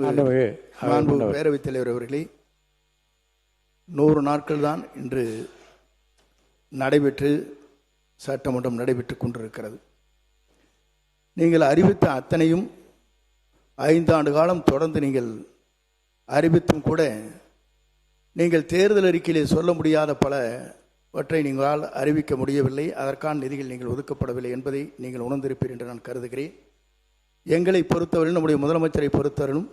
மாண்பு பேரவைத் தலைவர் அவர்களே, 100 நாட்கள் தான் இன்று நடைபெற்று சட்டமன்றம் நடைபெற்று கொண்டிருக்கிறது. நீங்கள் அறிவித்த அத்தனையும் 5 ஆண்டு காலம் தொடர்ந்து நீங்கள் அறிவித்தும் கூட நீங்கள் தேர்தல் அறிக்கையிலே சொல்ல முடியாத பலவற்றை நீங்களால் அறிவிக்க முடியவில்லை. அதற்கான நிதிகள் நீங்கள் ஒதுக்கப்படவில்லை என்பதை நீங்கள் உணர்ந்திருப்பீர் என்று நான் கருதுகிறேன். எங்களை பொறுத்தவரை, நம்முடைய முதலமைச்சரை பொறுத்தவரையும்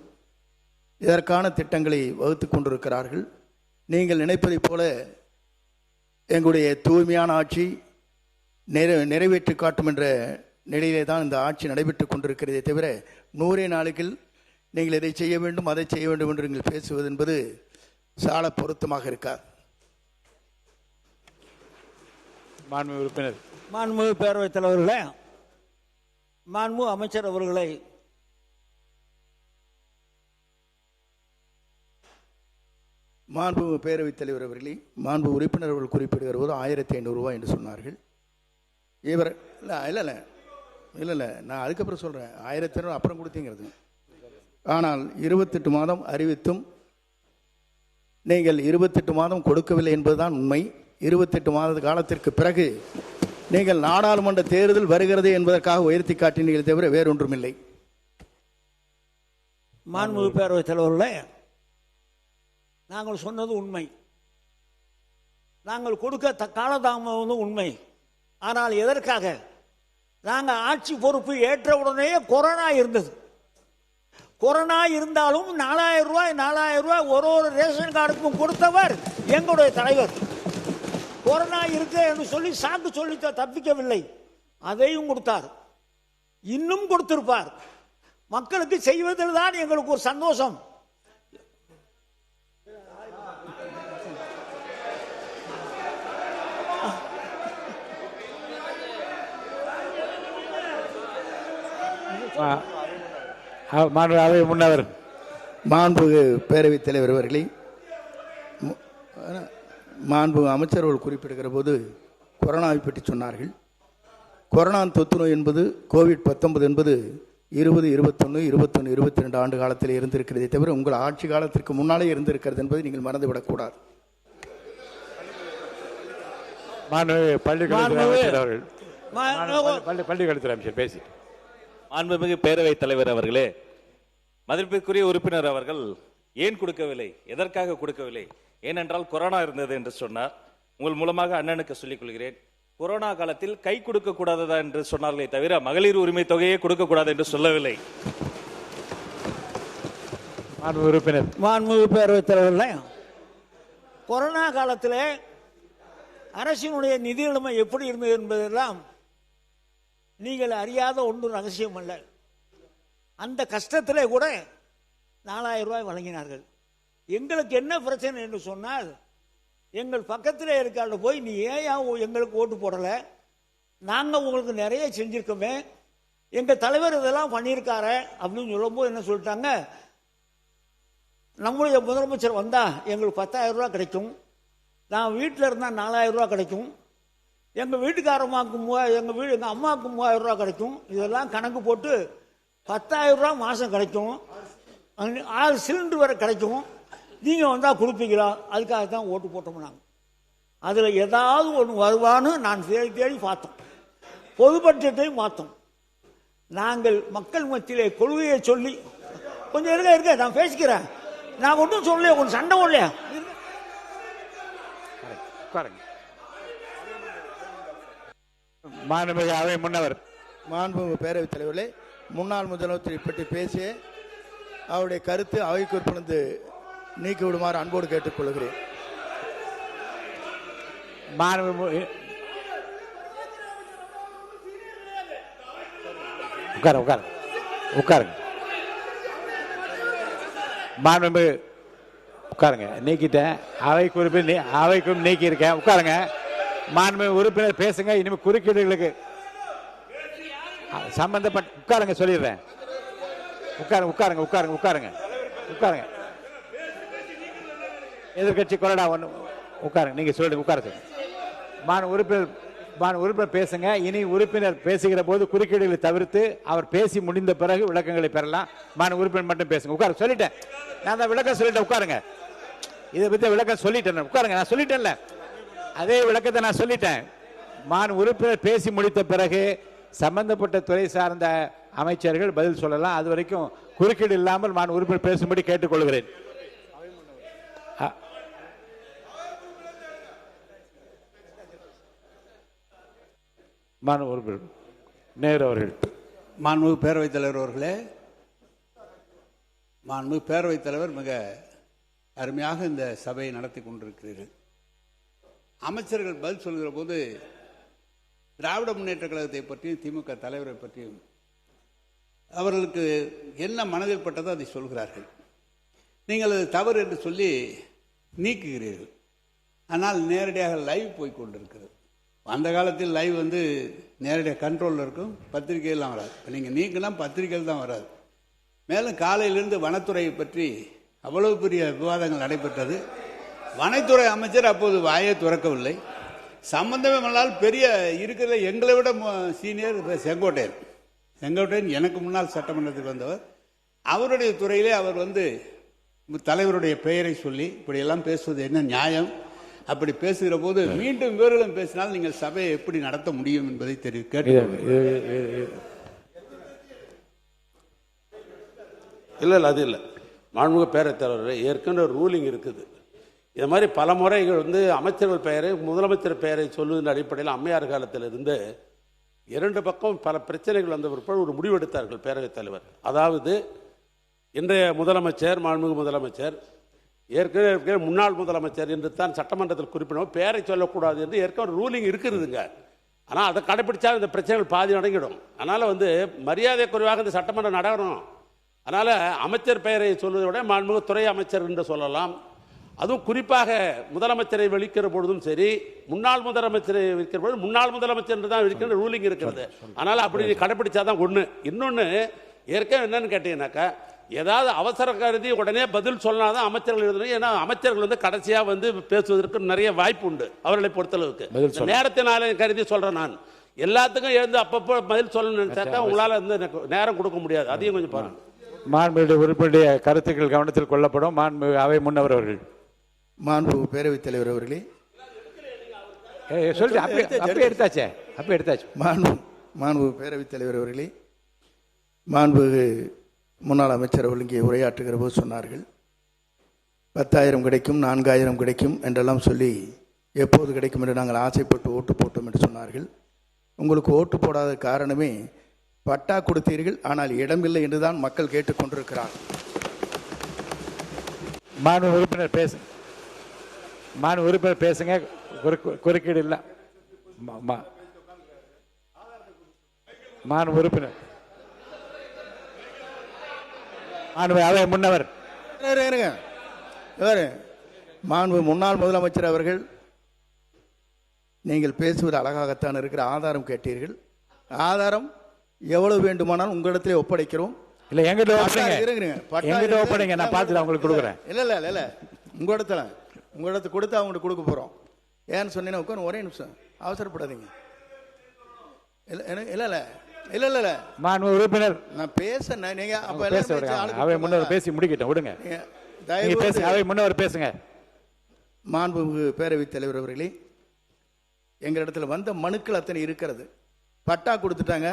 இதற்கான திட்டங்களை வகுத்து கொண்டிருக்கிறார்கள். நீங்கள் நினைப்பதைப் போல எங்களுடைய தூய்மையான ஆட்சி நிறைவேற்றி காட்டும் என்ற நிலையிலே தான் இந்த ஆட்சி நடைபெற்றுக் கொண்டிருக்கிறதே தவிர 100 நாளுக்குள் நீங்கள் இதை செய்ய வேண்டும் அதை செய்ய வேண்டும் என்று நீங்கள் பேசுவது என்பது சால பொருத்தமாக இருக்கார். மாண்புமிகு உறுப்பினர். மாண்புமிகு பேரவைத் தலைவர்களே, மாண்பு அமைச்சர் அவர்களை மாண்பு பேரவைத் தலைவர் அவர்களே, மாண்பு உறுப்பினர் அவர்கள் குறிப்பிடுகிற போது 1500 ரூபாய் என்று சொன்னார்கள். இவர் இல்லை நான் அதுக்கப்புறம் சொல்கிறேன். 1500 அப்புறம் கொடுத்தீங்கிறது. ஆனால் 28 மாதம் அறிவித்தும் நீங்கள் 28 மாதம் கொடுக்கவில்லை என்பதுதான் உண்மை. 28 மாத காலத்திற்கு பிறகு நீங்கள் நாடாளுமன்ற தேர்தல் வருகிறது என்பதற்காக உயர்த்தி காட்டினீர்கள் தவிர வேறொன்றுமில்லை. மாண்புமிகு பேரவைத் தலைவர்களே, நாங்கள் சொன்னது உண்மை. நாங்கள் கொடுக்க காலதாமதம் உண்மை. ஆனால் எதற்காக? நாங்கள் ஆட்சி பொறுப்பு ஏற்றவுடனே கொரோனா இருந்தது. கொரோனா இருந்தாலும் 4000 ரூபாய் ஒரு ரேஷன் கார்டுக்கும் கொடுத்தவர் எங்களுடைய தலைவர். கொரோனா இருக்கு என்று சொல்லி சாக்கு சொல்லி தப்பிக்கவில்லை, அதையும் கொடுத்தார், இன்னும் கொடுத்திருப்பார். மக்களுக்கு செய்வதில் தான் எங்களுக்கு ஒரு சந்தோஷம். முன்னவர் மாண்பு பேரவைத் தலைவர் அவர்களே, மாண்பு அமைச்சர்கள் குறிப்பிடுகிற போது கொரோனாவை பற்றி சொன்னார்கள். கொரோனா தொற்று நோய் என்பது கோவிட்-19 என்பது 20, 21, 21, 22 ஆண்டு காலத்தில் இருந்திருக்கிறதே தவிர உங்கள் ஆட்சி காலத்திற்கு முன்னாலே இருந்திருக்கிறது என்பதை நீங்கள் மறந்துவிடக்கூடாது. பள்ளிக்கல்வித்துறை அமைச்சர் பேசி. மாண்புமிகு பேரவைத் தலைவர் அவர்களே, மதிப்பிற்குரிய உறுப்பினர் அவர்கள் ஏன் கொடுக்கவில்லை, எதற்காக கொடுக்கவில்லை, ஏனென்றால் கொரோனா இருந்தது என்று சொன்னார். உங்கள் மூலமாக அண்ணனுக்கு சொல்லிக் கொள்கிறேன், கொரோனா காலத்தில் கை கொடுக்க கூடாததா என்று சொன்னார்களே தவிர மகளிர் உரிமை தொகையை கொடுக்க கூடாது என்று சொல்லவில்லை. உறுப்பினர். மாண்புமிகு பேரவைத் தலைவர்களே, கொரோனா காலத்தில் அரசினுடைய நிதி நிலைமை எப்படி இருந்தது என்பதெல்லாம் நீங்கள் அறியாத ஒன்று ரகசியம் அல்ல. அந்த கஷ்டத்திலே கூட 4000 ரூபாய் வழங்கினார்கள். எங்களுக்கு என்ன பிரச்சனை என்று சொன்னால், எங்கள் பக்கத்தில் இருக்கால போய் நீ ஏன் எங்களுக்கு ஓட்டு போடலை, நாங்கள் உங்களுக்கு நிறைய செஞ்சுருக்கோமே, எங்கள் தலைவர் இதெல்லாம் பண்ணியிருக்காரு அப்படின்னு சொல்லும்போது என்ன சொல்லிட்டாங்க, நம்முடைய முதலமைச்சர் வந்தால் எங்களுக்கு 10,000 ரூபா கிடைக்கும், நான் வீட்டில் இருந்தால் 4000 ரூபா கிடைக்கும், எங்கள் வீட்டுக்காரம்மாவுக்கு எங்கள் அம்மாவுக்கு 3000 ரூபா கிடைக்கும். இதெல்லாம் கணக்கு போட்டு 10,000 ரூபா மாதம் கிடைக்கும், 6 சிலிண்டர் வரை கிடைக்கும், நீங்கள் வந்தால் கொடுப்பீங்களா? அதுக்காக தான் ஓட்டு போட்டோம். நாங்கள் அதில் ஏதாவது ஒன்று வருவான்னு நான் தேடி பார்த்தோம். பொது பட்ஜெட்டையும் பார்த்தோம். நாங்கள் மக்கள் மத்தியிலே கொள்கையை சொல்லி கொஞ்சம் இருக்க நான் பேசிக்கிறேன். நான் ஒன்றும் சொல்லலையே, கொஞ்சம் சண்டை இல்லையா? மாண்புமிகு அவை முன்னவர். மாண்புமிகு பேரவைத் தலைவர்களே, முன்னாள் முதலமைச்சரை பற்றி பேசிய அவருடைய கருத்து அவை குறிப்பிலிருந்து நீக்கி விடுமாறு அன்போடு கேட்டுக்கொள்கிறேன். உட்காருங்க. மாண்புமிகு உட்காருங்க. நீக்கிட்டேன். அவை குறிப்பு அவைக்கும் நீக்கி இருக்கேன். உட்காருங்க. மாண்புமிகு உறுப்பினர் பேசுங்க. இனிமேல் குறுக்கீடுகளுக்கு சம்பந்தப்பட்ட உட்காருங்க சொல்லிடுறேன். உட்காருங்க. எதிர்கட்சி கொறடா ஒன்று உட்காருங்க. நீங்க சொல்லுங்க. உட்கார சொல்லுங்க. உறுப்பினர் உறுப்பினர் பேசுங்க. இனி உறுப்பினர் பேசுகிற போது குறுக்கீடுகளை தவிர்த்து அவர் பேசி முடிந்த பிறகு விளக்கங்களை பெறலாம். உறுப்பினர் மட்டும் பேசுங்க. உட்கார சொல்லிட்டேன், நான் தான் விளக்கம் சொல்லிட்டேன். உட்காருங்க, இதை பத்தி விளக்கம் சொல்லிட்டேன். உட்காருங்க, நான் சொல்லிட்டேன்ல, அதே விளக்கத்தை நான் சொல்லிட்டேன். உறுப்பினர் பேசி முடித்த பிறகு சம்பந்தப்பட்ட துறை சார்ந்த அமைச்சர்கள் பதில் சொல்லலாம். அது வரைக்கும் குறுக்கீடு இல்லாமல் உறுப்பினர் பேசும்படி கேட்டுக்கொள்கிறேன். உறுப்பினர் நேரு அவர்கள். மாண்புமிகு பேரவைத் தலைவர் அவர்களே, மாண்புமிகு பேரவைத் தலைவர் மிக அருமையாக இந்த சபையை நடத்தி கொண்டிருக்கிறீர்கள். அமைச்சர்கள் பதில் சொல்கிற போது திராவிட முன்னேற்ற கழகத்தை பற்றியும் திமுக தலைவரை பற்றியும் அவர்களுக்கு என்ன மனதில் பட்டதோ அதை சொல்கிறார்கள். நீங்கள் அது தவறு என்று சொல்லி நீக்குகிறீர்கள். ஆனால் நேரடியாக லைவ் போய் கொண்டிருக்கிறது. அந்த காலத்தில் லைவ் நேரடியாக கண்ட்ரோலில் இருக்கும், பத்திரிகையெல்லாம் வராது. இப்போ நீங்கள் நீக்கினா பத்திரிகைகள் தான் வராது. மேலும் காலையிலிருந்து வனத்துறையை பற்றி அவ்வளவு பெரிய விவாதங்கள் நடைபெற்றது. வனத்துறை அமைச்சர் அப்போது வாயை துறக்கவில்லை. சம்பந்தமே பண்ணால் பெரிய இருக்கிற எங்களை விட சீனியர் செங்கோட்டையன் எனக்கு முன்னால் சட்டமன்றத்துக்கு வந்தவர். அவருடைய துறையிலே அவர் தலைவருடைய பெயரை சொல்லி இப்படியெல்லாம் பேசுவது என்ன நியாயம்? அப்படி பேசுகிற போது மீண்டும் இவர்களும் பேசினால் நீங்கள் சபையை எப்படி நடத்த முடியும் என்பதை கேட்டு. இல்லை அது இல்லை. மாண்புமிகு பேரவைத் தலைவர், ஏற்கனவே ரூலிங் இருக்குது. இது மாதிரி பல முறைகள் அமைச்சர்கள் பெயரை முதலமைச்சர் பெயரை சொல்லுவதன் அடிப்படையில் அம்மையார் காலத்தில் இருந்து 2 பக்கம் பல பிரச்சனைகள் வந்த பிற்பாடு ஒரு முடிவெடுத்தார்கள் பேரவைத் தலைவர். அதாவது இன்றைய முதலமைச்சர் மாண்புமிகு முதலமைச்சர் ஏற்கனவே முன்னாள் முதலமைச்சர் என்று தான் சட்டமன்றத்தில் குறிப்பிடவும் பெயரை சொல்லக்கூடாது என்று ஏற்கனவே ரூலிங் இருக்கிறதுங்க. ஆனால் அதை கடைபிடிச்சா இந்த பிரச்சனைகள் பாதி அடங்கிடும். அதனால் மரியாதை குறைவாக இந்த சட்டமன்றம் நடக்கணும். அதனால் அமைச்சர் பெயரை சொல்வதை விட மாண்புமிகு துறை அமைச்சர் என்று சொல்லலாம். அதுவும் குறிப்பாக முதலமைச்சரை வெளிக்கிற பொழுதும் சரி, முன்னாள் முதலமைச்சரை விற்கிற பொழுது முன்னாள் முதலமைச்சர் என்று தான் விற்கிற ரூலிங் இருக்கிறது. அதனால் அப்படி கடைபிடிச்சாதான் ஒன்று. இன்னொன்று ஏற்கனவே என்னன்னு கேட்டீங்கன்னாக்கா, ஏதாவது அவசர கருதி உடனே பதில் சொன்னாதான் அமைச்சர்கள் எழுதணும். ஏன்னா அமைச்சர்கள் கடைசியாக பேசுவதற்கு நிறைய வாய்ப்பு உண்டு அவர்களை பொறுத்தளவுக்கு. நேரத்தினால கருதி சொல்றேன் நான். எல்லாத்துக்கும் எழுந்து அப்பப்போ பதில் சொல்லணும்னு நினைச்சாக்கா உங்களால் நேரம் கொடுக்க முடியாது. அதையும் கொஞ்சம் பாருங்க. மாண்புடைய உறுப்பினுடைய கருத்துக்கள் கவனத்தில் கொள்ளப்படும். அவை முன்னவர் அவர்கள். மாண்பு பேரவைத் தலைவர் அவர்களே, சொல்லிட்டு எடுத்தாச்சு. மாண்பு பேரவைத் தலைவர் அவர்களே, மாண்பு முன்னாள் அமைச்சர் அவர்கள் இங்கே உரையாற்றுகிற போது சொன்னார்கள் 10,000 கிடைக்கும், 4,000 கிடைக்கும் என்றெல்லாம் சொல்லி எப்போது கிடைக்கும் என்று நாங்கள் ஆசைப்பட்டு ஓட்டு போட்டோம் என்று சொன்னார்கள். உங்களுக்கு ஓட்டு போடாத காரணமே பட்டா கொடுத்தீர்கள், ஆனால் இடமில்லை என்றுதான் மக்கள் கேட்டுக்கொண்டிருக்கிறார். மாண்பு உறுப்பினர் பேசுங்க. குறுக்கீடு இல்லை. மாண்பு உறுப்பினர் அவை முன்னவர். மாண்பு முன்னாள் முதலமைச்சர் அவர்கள், நீங்கள் பேசுவது அழகாகத்தான் இருக்கிற. ஆதாரம் கேட்டீர்கள். ஆதாரம் எவ்வளவு வேண்டுமானாலும் உங்களிடத்திலே ஒப்படைக்கிறோம். இல்ல எங்கிட்ட ஒப்படைங்க, நான் பார்த்துட்டு அவங்களுக்கு கொடுக்குறேன். இல்ல உங்களிடத்து கொடுத்து அவங்களுக்கு கொடுக்க போறோம். ஏன்னு சொன்னீங்கன்னா உட்காந்து ஒரே நிமிஷம் அவசரப்படாதீங்க. இல்ல மாண்பு உறுப்பினர் நான் பேச நீங்க அவை முன்னவர் பேசி முடிக்கட்டும், விடுங்க. அவை முன்னவர் பேசுங்க. மாண்பு பேரவைத் தலைவர் அவர்களே, எங்க இடத்துல வந்த மனுக்கள் அத்தனை இருக்கிறது. பட்டா கொடுத்துட்டாங்க,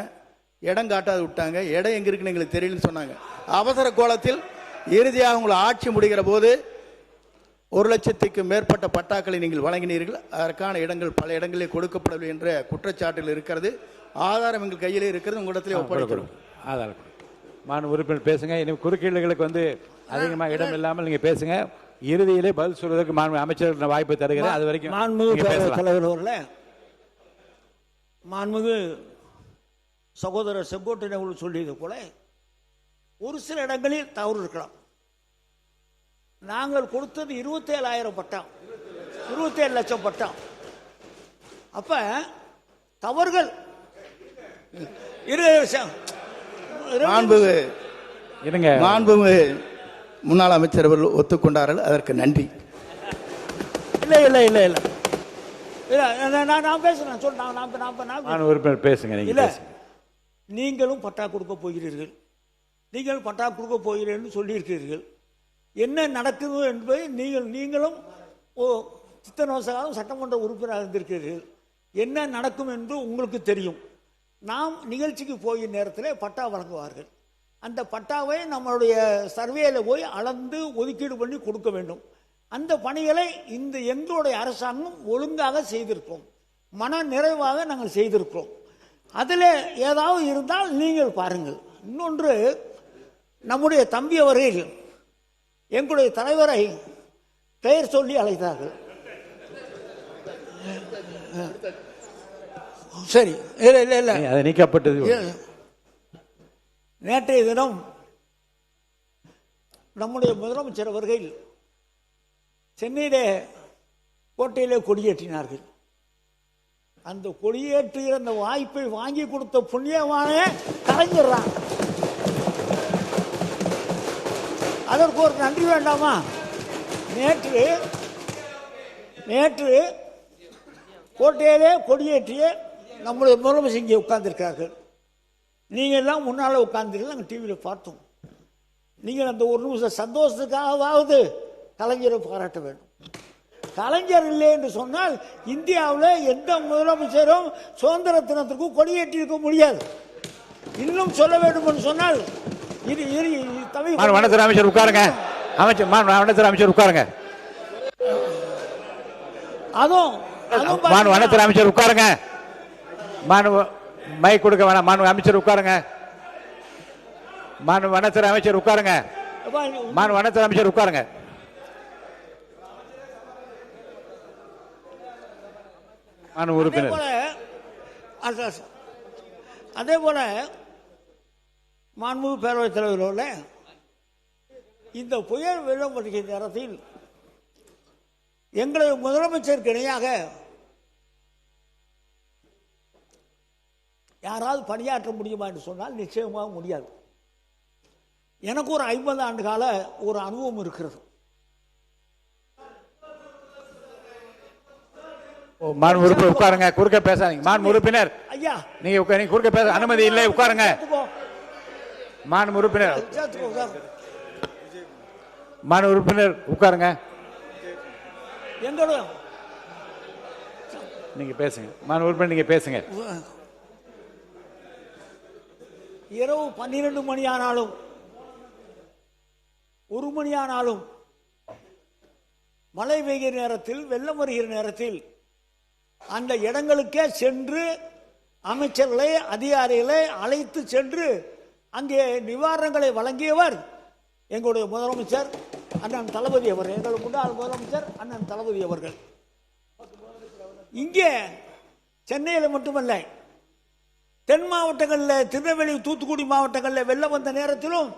இடம் காட்டாது விட்டாங்க. இடம் எங்க இருக்குன்னு எங்களுக்கு தெரியலன்னு சொன்னாங்க. அவசர கோலத்தில் இறுதியாக உங்களை ஆட்சி முடிகிற போது 1,00,000க்கு மேற்பட்ட பட்டாக்களை நீங்கள் வழங்கினீர்கள். அதற்கான இடங்கள் பல இடங்களிலே கொடுக்கப்படவில்லை என்ற குற்றச்சாட்டுகள் இருக்கிறது. ஆதாரம் எங்கள் கையிலே இருக்கிறது, உங்களிடத்திலே ஒப்படைக்கிறோம். ஆதாரம். மாண்பு உறுப்பினர் பேசுங்க. இனி குறுக்கீடுகளுக்கு அதிகமாக இடம் இல்லாமல் நீங்க பேசுங்க. இறுதியிலே பதில் சொல்வதற்கு மாண்பு அமைச்சர் வாய்ப்பு தருகிறேன். அது வரைக்கும் மாண்புமிகு சகோதரர் செங்கோட்டையன் அவர்கள் சொல்லியது போல ஒரு சில இடங்களில் தவறு இருக்கலாம். நாங்கள் கொடுத்தது 27,000 பட்டம், 27 லட்சம் பட்டம். அப்ப தவறுகள் மாண்பு முன்னாள் அமைச்சர் அவர்கள் ஒத்துக்கொண்டார்கள். அதற்கு நன்றி. இல்லை இல்ல, நான் பேசுறேன் சொல்ல மாண்பு உறுப்பினர் பேசுங்க, நீங்க இல்ல, பேசுங்க. நீங்களும் பட்டா கொடுக்க போகிறீர்கள், நீங்கள் பட்டா கொடுக்க போகிறீர்கள் சொல்லியிருக்கிறீர்கள். என்ன நடக்குது என்பதை நீங்களும் சித்தன வருஷகாலம் சட்டமன்ற உறுப்பினராக இருந்திருக்கிறீர்கள். என்ன நடக்கும் என்று உங்களுக்கு தெரியும். நாம் நிகழ்ச்சிக்கு போய் நேரத்தில் பட்டா வழங்குவார்கள். அந்த பட்டாவை நம்மளுடைய சர்வேல போய் அளந்து ஒதுக்கீடு பண்ணி கொடுக்க வேண்டும். அந்த பணிகளை இந்த எங்களுடைய அரசாங்கம் ஒழுங்காக செய்திருக்கிறோம், மன நிறைவாக நாங்கள் செய்திருக்கிறோம். அதில் ஏதாவது இருந்தால் நீங்கள் பாருங்கள். இன்னொன்று, நம்முடைய தம்பி அவர்கள் எங்களுடைய தலைவரை பெயர் சொல்லி அழைத்தார்கள். சரி, இல்லை இல்லை இல்லை, அது நீக்கப்பட்டது. நேற்றைய தினம் நம்முடைய முதலமைச்சர் அவர்கள் சென்னையிலே கோட்டையிலே கொடியேற்றினார்கள். அந்த கொடியேற்றுகிற அந்த வாய்ப்பை வாங்கி கொடுத்த புண்ணியமான கலைஞர் தான். அதற்கு ஒரு நன்றி வேண்டாமா? நேற்று கோட்டையிலே கொடியேற்றிய நம்முடைய முதலமைச்சர் இங்கே உட்கார்ந்திருக்கிறார்கள். நீங்கள் எல்லாம் முன்னால் உட்கார்ந்துருக்கு, நாங்கள் டிவியில் பார்த்தோம். நீங்கள் அந்த ஒரு நிமிஷம் சந்தோஷத்துக்காகவாவது கலைஞரை பாராட்ட வேண்டும். கலைஞர் இல்லை என்று சொன்னால் இந்தியாவில் எந்த முதலமைச்சரும் சுதந்திர தினத்திற்கும் கொடியேற்றி இருக்க முடியாது. இன்னும் சொல்ல வேண்டும் என்று சொன்னால் வனத்துறை அமைச்சர் உட்காருங்க. வனத்துறை அமைச்சர் உட்காருங்க. வனத்துறை அமைச்சர் உட்காருங்க. மை கொடுக்க வேணாம். அமைச்சர் உட்காருங்க. வனத்துறை அமைச்சர் உட்காருங்க. வனத்துறை அமைச்சர் உட்காருங்க. அதே போல மாண்புமிகு பேரவைத் தலைவரோட இந்த புயல் வெள்ளம் வருகிற நேரத்தில் எங்களுடைய முதலமைச்சருக்கு இணையாக யாராவது பணியாற்ற முடியுமா என்று சொன்னால் நிச்சயமாக முடியாது. எனக்கு ஒரு 50 ஆண்டு கால ஒரு அனுபவம் இருக்கிறது. மாண்பு உறுப்பினர் உட்காருங்க. குறுக்க பேசாதீங்க. மாண்பு உறுப்பினர் ஐயா, நீங்க குறுக்க பேச அனுமதி இல்லை. உட்காருங்க. மாண்பு உறுப்பினர் உட்காருங்க. எங்களுடைய நீங்க பேசுங்க. மாண்பு உறுப்பினர் நீங்க பேசுங்க. இரவு 12 மணி ஆனாலும் 1 மணி ஆனாலும் மழை பெய்கிற நேரத்தில், வெள்ளம் வருகிற நேரத்தில் அந்த இடங்களுக்கே சென்று அமைச்சர்களை, அதிகாரிகளை அழைத்து சென்று அங்கே நிவாரணங்களை வழங்கியவர் எங்களுடைய முதலமைச்சர் அண்ணன் தளபதி அவர்கள். எங்கள் முன்னாள் முதலமைச்சர் அண்ணன் தளபதி அவர்கள். இங்கே சென்னையில் மட்டுமல்ல, தென் மாவட்டங்களில், திருநெல்வேலி, தூத்துக்குடி மாவட்டங்களில் வெள்ளம் வந்த நேரத்திலும்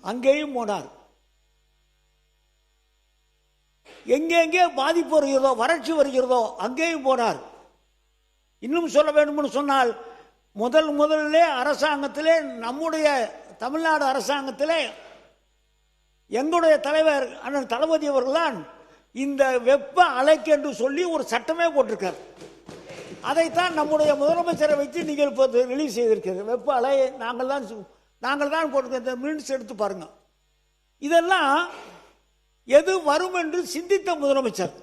அங்கேயும் போனார். எங்கெங்கே பாதிப்பு வருகிறதோ, வறட்சி வருகிறதோ அங்கேயும் போனார். இன்னும் சொல்ல வேண்டும் சொன்னால், முதலிலே அரசாங்கத்திலே, நம்முடைய தமிழ்நாடு அரசாங்கத்திலே எங்களுடைய தலைவர் அண்ணன் தளபதி அவர்கள்தான் இந்த வெப்ப அலைக்கு என்று சொல்லி ஒரு சட்டமே போட்டிருக்கார். அதைத்தான் நம்முடைய முதலமைச்சரை வைத்து நீங்கள் இப்போ ரிலீஸ் செய்திருக்கிறது. வெப்ப அலை நாங்கள் தான் போட்டிருக்க. இந்த மினிட்ஸ் எடுத்து பாருங்க. இதெல்லாம் எது வரும் என்று சிந்தித்த முதலமைச்சர்.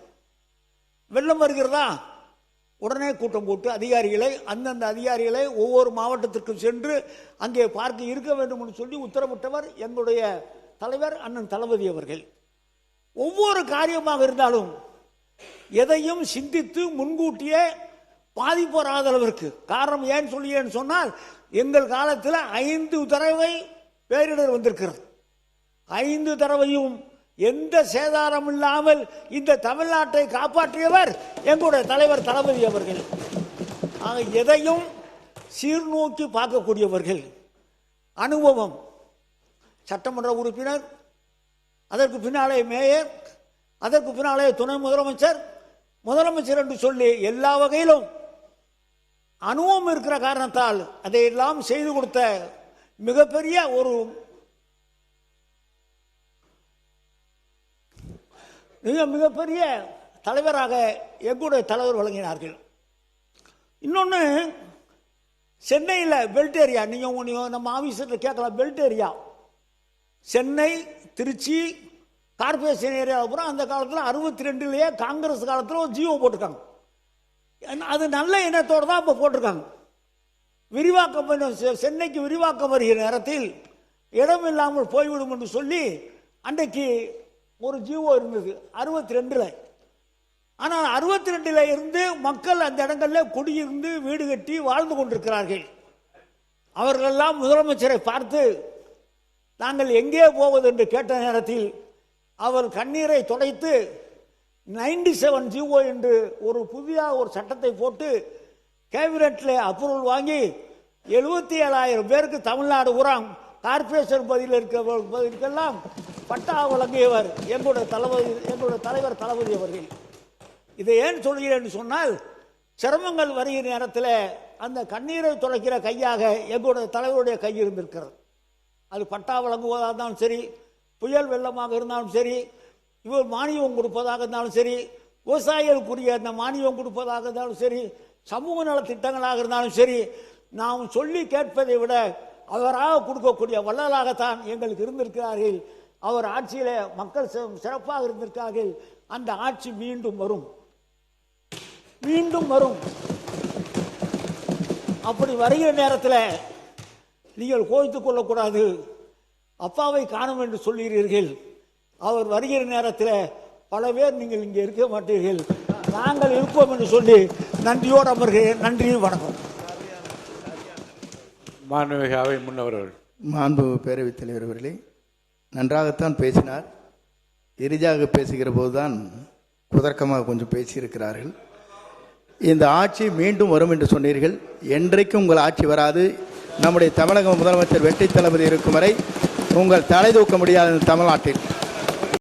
வெள்ளம் வருகிறதா, உடனே கூட்டம் போட்டு அதிகாரிகளை, அந்தந்த அதிகாரிகளை ஒவ்வொரு மாவட்டத்திற்கும் சென்று அங்கே பார்க்க இருக்க வேண்டும் என்று சொல்லி உத்தரவிட்டவர் எங்களுடைய தலைவர் அண்ணன் தளபதி அவர்கள். ஒவ்வொரு காரியமாக இருந்தாலும் எதையும் சிந்தித்து முன்கூட்டியே பாதிப்பு வராத அளவிற்கு. காரணம் ஏன் சொல்லியேன்னு சொன்னால், எங்கள் காலத்தில் 5 தடவை பேரிடர் வந்திருக்கிறது. 5 தடவையும் எந்த சேதாரம் இல்லாமல் இந்த தமிழ்நாட்டை காப்பாற்றியவர் எங்களுடைய தலைவர் தளபதி அவர்கள். ஆக எதையும் சீர்நோக்கி பார்க்கக்கூடியவர்கள். அனுபவம். சட்டமன்ற உறுப்பினர், அதற்கு பின்னாலே மேயர், அதற்கு பின்னாலே துணை முதலமைச்சர், முதலமைச்சர் என்று சொல்லி எல்லா வகையிலும் அனுபவம் இருக்கிற காரணத்தால் அதையெல்லாம் செய்து கொடுத்த மிகப்பெரிய ஒரு மிகப்பெரிய தலைவராக எங்களுடைய தலைவர் வழங்கினார்கள். இன்னொன்று, சென்னையில் பெல்ட் ஏரியா, நீங்கள் நம்ம ஆஃபீஸில் கேட்கலாம், belt area Chennai, Trichy, corporation area அப்புறம் அந்த காலத்தில் 62லேயே காங்கிரஸ் காலத்தில் ஒரு ஜியோ போட்டிருக்காங்க. அது நல்ல எண்ணத்தோடு தான் இப்போ போட்டிருக்காங்க. விரிவாக்கம் சென்னைக்கு விரிவாக்கம் வருகிற நேரத்தில் இடம் இல்லாமல் போய்விடும் என்று சொல்லி அன்றைக்கு ஒரு ஜியோ இருந்தது 62ல். ஆனால் 62ல் இருந்து மக்கள் அந்த இடங்களில் குடியிருந்து வீடு கட்டி வாழ்ந்து கொண்டிருக்கிறார்கள். அவர்களெல்லாம் முதலமைச்சரை பார்த்து நாங்கள் எங்கே போவது என்று கேட்ட நேரத்தில் அவர் கண்ணீரை துடைத்து 97 ஜிஓ என்று ஒரு புதிய ஒரு சட்டத்தை போட்டு கேபினெட்டில் அப்ரூவல் வாங்கி 77,000 பேருக்கு தமிழ்நாடு உரம் கார்பரேஷன் பகுதியில் பட்டா வழங்கியவர் எங்களுடைய தலைவர் தளபதி அவர்கள். இதை ஏன் சொல்கிறேன் சொன்னால், சிரமங்கள் வருகிற நேரத்தில் அந்த கண்ணீரை துடைக்கிற கையாக எங்களுடைய தலைவருடைய கை இருந்திருக்கிறது. அது பட்டா வழங்குவதாக இருந்தாலும் சரி, புயல் வெள்ளமாக இருந்தாலும் சரி, இவர் மானியம் கொடுப்பதாக இருந்தாலும் சரி, விவசாயிகளுக்குரிய அந்த மானியம் கொடுப்பதாக இருந்தாலும் சரி, சமூக நல திட்டங்களாக இருந்தாலும் சரி, நாம் சொல்லி கேட்பதை விட அவராக கொடுக்கக்கூடிய வள்ளலாகத்தான் எங்களுக்கு இருந்திருக்கிறார்கள். அவர் ஆட்சியில் மக்கள் சிறப்பாக இருந்திருக்கிறார்கள். அந்த ஆட்சி மீண்டும் வரும், மீண்டும் வரும். அப்படி வருகிற நேரத்தில் நீங்கள் கோய்த்து கொள்ளக்கூடாது. அப்பாவை காணும் என்று சொல்கிறீர்கள். அவர் வருகிற நேரத்தில் பல பேர் நீங்கள் இங்கே இருக்க மாட்டீர்கள், நாங்கள் இருப்போம் என்று சொல்லி நன்றியோடு அமர்கிறேன். நன்றி, வணக்கம். மாண்புமிகு அவை முன்னவர்கள். மாண்பு பேரவைத் தலைவர் அவர்களே, நன்றாகத்தான் பேசினார். எரிதாக பேசுகிற போதுதான் குதர்க்கமாக கொஞ்சம் பேசியிருக்கிறார்கள். இந்த ஆட்சி மீண்டும் வரும் என்று சொன்னீர்கள். என்றைக்கும் உங்கள் ஆட்சி வராது. நம்முடைய தமிழக முதலமைச்சர் வெற்றி தளபதி இருக்கும் வரை உங்கள் தலை தூக்க முடியாது தமிழ்நாட்டில்.